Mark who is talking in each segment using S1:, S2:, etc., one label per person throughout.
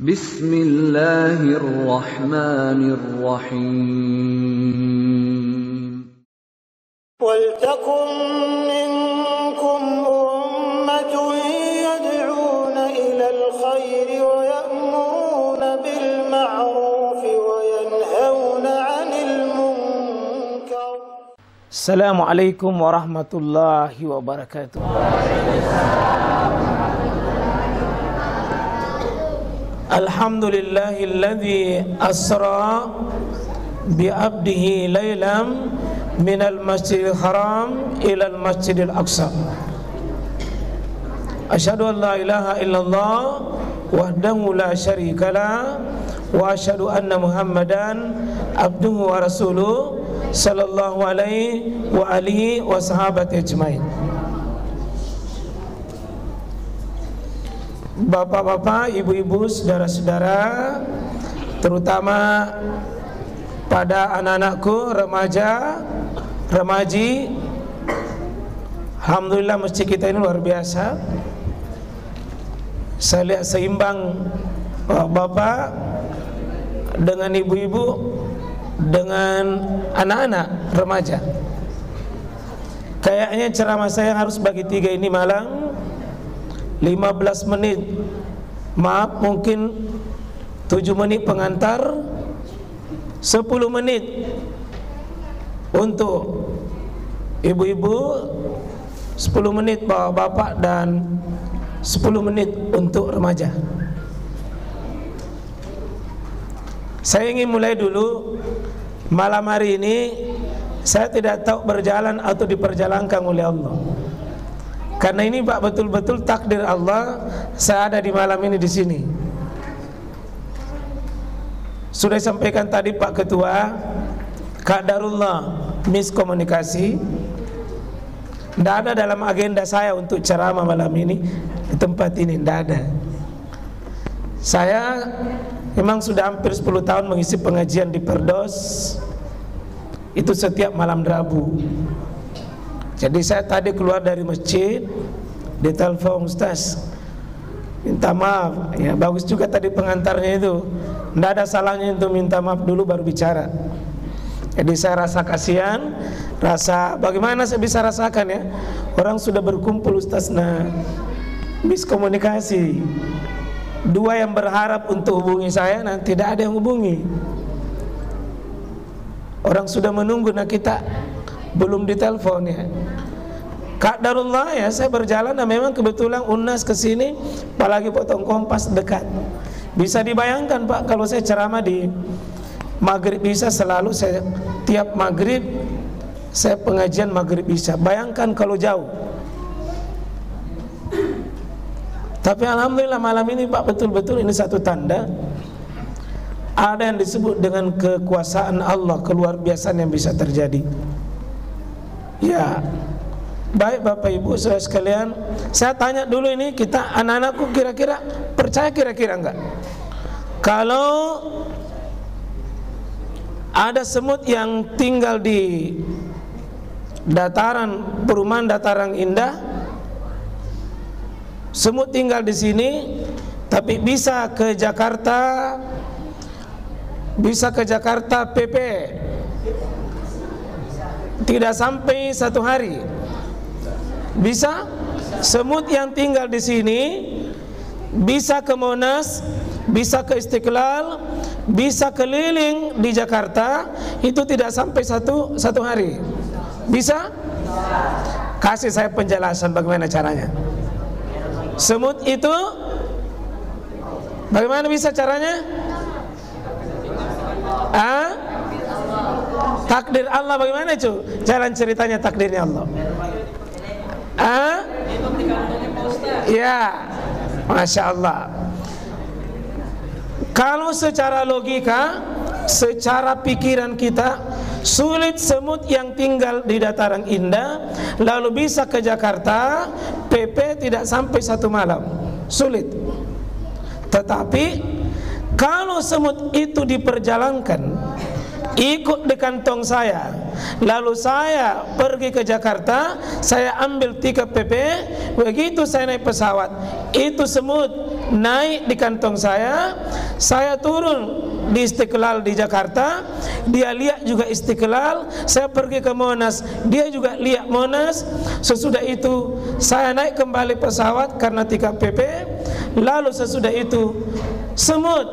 S1: Bismillahirrahmanirrahim.
S2: Waltakum minkum ummatun yad'una ilal khairi wa ya'muruna bil ma'rufi wa yanhauna 'anil munkar.
S3: Assalamualaikum warahmatullahi wabarakatuh. Alhamdulillahilladzi asra bi 'abdihi lailan minal masjidil haram ilal masjidil aqsa. Asyhadu an la ilaha illallah wahdahu la syarikalah wa asyhadu anna Muhammadan abduhu wa rasuluh sallallahu alaihi wa alihi wa sahabati ajmain. Bapak-bapak, ibu-ibu, saudara-saudara, terutama pada anak-anakku remaja, remaji, alhamdulillah masjid kita ini luar biasa. Saya lihat seimbang bapak dengan ibu-ibu dengan anak-anak remaja. Kayaknya ceramah saya harus bagi 3 ini malam 15 menit, maaf mungkin 7 menit pengantar, 10 menit untuk ibu-ibu, 10 menit bapak-bapak, dan 10 menit untuk remaja. Saya ingin mulai dulu. Malam hari ini saya tidak tahu berjalan atau diperjalankan oleh Allah. Karena ini Pak betul-betul takdir Allah saya ada di malam ini di sini. Sudah disampaikan tadi Pak Ketua, qadarullah miskomunikasi. Tidak ada dalam agenda saya untuk ceramah malam ini di tempat ini, tidak ada. Saya memang sudah hampir 10 tahun mengisi pengajian di Perdos. Itu setiap malam Rabu. Jadi saya tadi keluar dari masjid, ditelepon Ustaz, minta maaf. Ya bagus juga tadi pengantarnya itu. Tidak ada salahnya untuk minta maaf dulu baru bicara. Jadi saya rasa kasihan, rasa bagaimana saya bisa rasakan ya. Orang sudah berkumpul Ustaz, nah miskomunikasi. 2 yang berharap untuk hubungi saya, nah tidak ada yang hubungi. Orang sudah menunggu, nah kita belum ditelepon ya. Qadarullah ya, saya berjalan dan memang kebetulan UNAS kesini, apalagi potong Kompas dekat. Bisa dibayangkan Pak, kalau saya ceramah di maghrib bisa selalu saya tiap maghrib saya pengajian maghrib bisa. Bayangkan kalau jauh. Tapi alhamdulillah malam ini Pak betul-betul ini satu tanda ada yang disebut dengan kekuasaan Allah, keluar biasaan yang bisa terjadi. Ya, baik Bapak Ibu saudara sekalian, saya tanya dulu ini kita anak-anakku kira-kira percaya kira-kira enggak? Kalau ada semut yang tinggal di dataran, perumahan dataran indah, semut tinggal di sini, tapi bisa ke Jakarta PP tidak sampai 1 hari. Bisa? Semut yang tinggal di sini bisa ke Monas, bisa ke Istiqlal, bisa keliling di Jakarta, itu tidak sampai satu hari. Bisa? Kasih saya penjelasan bagaimana caranya. Semut itu bagaimana bisa caranya? Takdir Allah bagaimana itu? Jalan ceritanya takdirnya Allah. Ya, Masya Allah. Kalau secara logika, secara pikiran kita, sulit semut yang tinggal di dataran indah lalu bisa ke Jakarta PP tidak sampai 1 malam. Sulit. Tetapi kalau semut itu diperjalankan ikut di kantong saya, lalu saya pergi ke Jakarta, saya ambil tiket PP, begitu saya naik pesawat, itu semut naik di kantong saya turun di Istiqlal di Jakarta, dia lihat juga Istiqlal, saya pergi ke Monas, dia juga lihat Monas. Sesudah itu saya naik kembali pesawat karena 3 PP. Lalu sesudah itu semut,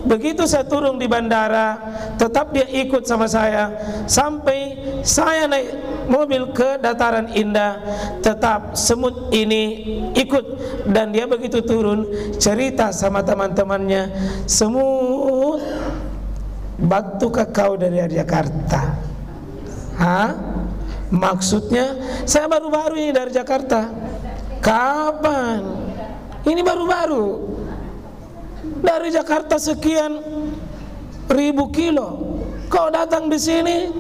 S3: begitu saya turun di bandara, tetap dia ikut sama saya sampai saya naik mobil ke Dataran Indah, tetap semut ini ikut. Dan dia begitu turun cerita sama teman-temannya, semut, batukah kau dari Jakarta? Hah? Maksudnya saya baru-baru ini dari Jakarta. Kapan? Ini baru-baru. Dari Jakarta sekian ribu kilo, kau datang di sini.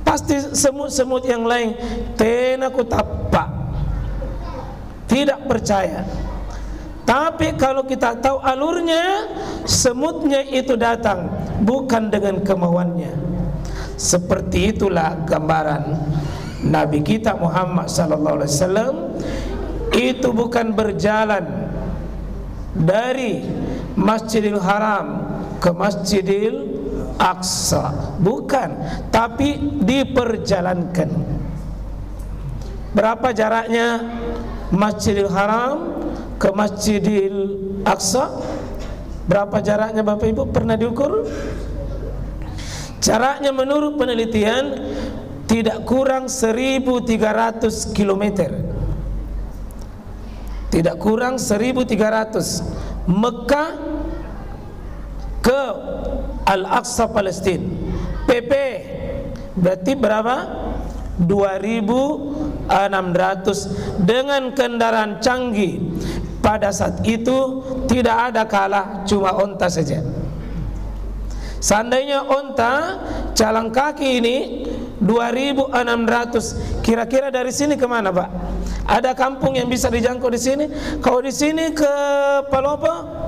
S3: Pasti semut-semut yang lain tenaku tapak, tidak percaya. Tapi kalau kita tahu alurnya, semutnya itu datang bukan dengan kemauannya. Seperti itulah gambaran Nabi kita Muhammad SAW. Itu bukan berjalan dari Masjidil Haram ke Masjidil Aqsa, bukan, tapi diperjalankan. Berapa jaraknya Masjidil Haram ke Masjidil Aqsa? Berapa jaraknya Bapak Ibu? Pernah diukur? Jaraknya menurut penelitian tidak kurang 1.300 km. Tidak kurang 1.300. Mekah ke Al-Aqsa Palestina, PP berarti berapa? 2.600 dengan kendaraan canggih. Pada saat itu tidak ada kalah, cuma onta saja. Seandainya onta, jalan kaki ini 2.600, kira-kira dari sini kemana Pak? Ada kampung yang bisa dijangkau di sini? Kalau di sini ke Palopo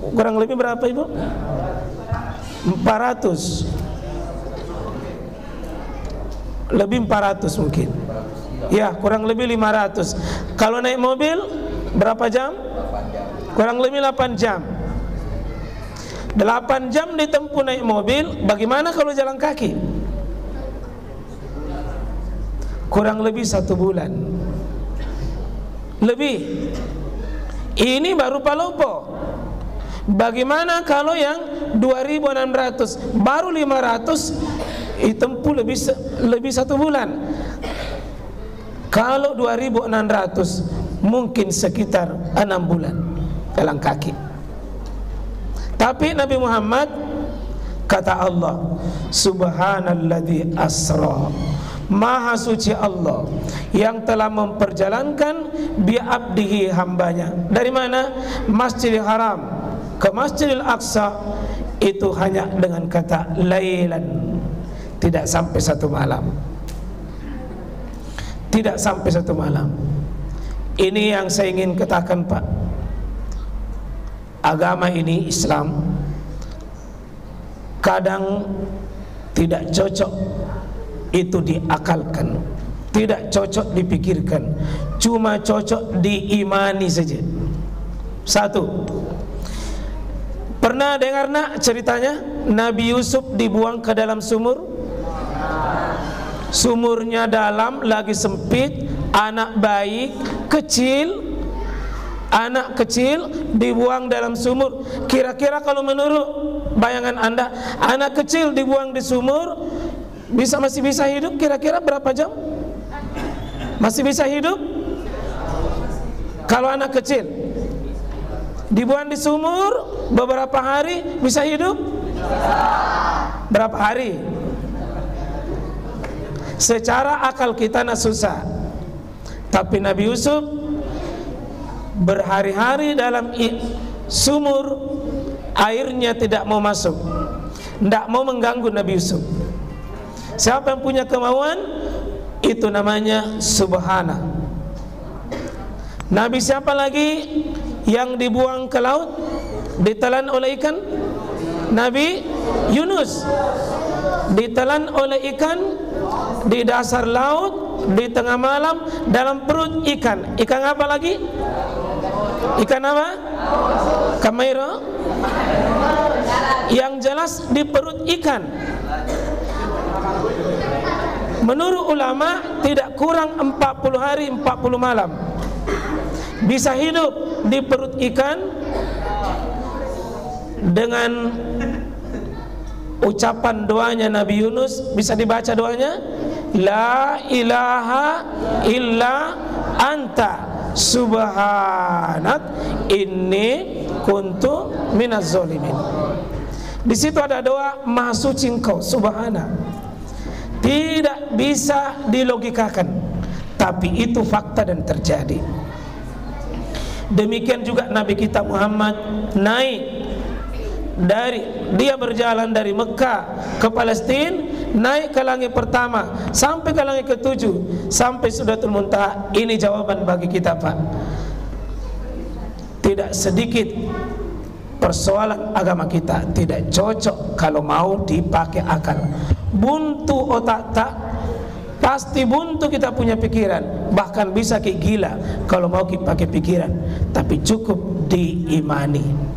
S3: kurang lebih berapa Ibu? 400. Lebih 400 mungkin. Ya, kurang lebih 500. Kalau naik mobil berapa jam? Kurang lebih 8 jam. 8 jam ditempuh naik mobil. Bagaimana kalau jalan kaki? Kurang lebih 1 bulan. Lebih. Ini baru Palopo. Bagaimana kalau yang 2.600 baru 500 ditempuh lebih 1 bulan. Kalau 2.600 mungkin sekitar 6 bulan jalan kaki. Tapi Nabi Muhammad, kata Allah, Subhanalladzi asra, Maha suci Allah yang telah memperjalankan bi'abdihi hambanya. Dari mana? Masjidil Haram ke Masjidil Aqsa itu hanya dengan kata lailan, tidak sampai 1 malam. Tidak sampai 1 malam. Ini yang saya ingin katakan Pak. Agama ini, Islam, kadang tidak cocok itu diakalkan, tidak cocok dipikirkan, cuma cocok diimani saja. 1. Pernah dengar nak ceritanya Nabi Yusuf dibuang ke dalam sumur? Sumurnya dalam, lagi sempit, anak bayi kecil, anak kecil dibuang dalam sumur. Kira-kira kalau menurut bayangan Anda, anak kecil dibuang di sumur masih bisa hidup kira-kira berapa jam? Masih bisa hidup? Kalau anak kecil dibuang di sumur beberapa hari bisa hidup? Berapa hari? Secara akal kita nak susah. Tapi Nabi Yusuf berhari-hari dalam sumur, airnya tidak mau masuk, tidak mau mengganggu Nabi Yusuf. Siapa yang punya kemauan, itu namanya subhana. Nabi siapa lagi yang dibuang ke laut, ditelan oleh ikan? Nabi Yunus ditelan oleh ikan di dasar laut, di tengah malam, dalam perut ikan. Ikan apa lagi? Ikan apa? Kamairo. Yang jelas di perut ikan. Menurut ulama tidak kurang 40 hari 40 malam. Bisa hidup di perut ikan dengan ucapan doanya Nabi Yunus. Bisa dibaca doanya, La ilaha illa anta subhanak inni kuntu minaz zalimin. Di situ ada doa Maha Suci Engkau subhana. Tidak bisa dilogikakan, tapi itu fakta dan terjadi. Demikian juga Nabi kita Muhammad naik dia berjalan dari Mekah ke Palestina, naik ke langit pertama sampai ke langit ketujuh, sampai Sidratul Muntaha. Ini jawaban bagi kita, Pak. Tidak sedikit persoalan agama kita tidak cocok kalau mau dipakai akal. Buntu otak tak, pasti buntu kita punya pikiran, bahkan bisa kayak gila kalau mau pakai pikiran, tapi cukup diimani.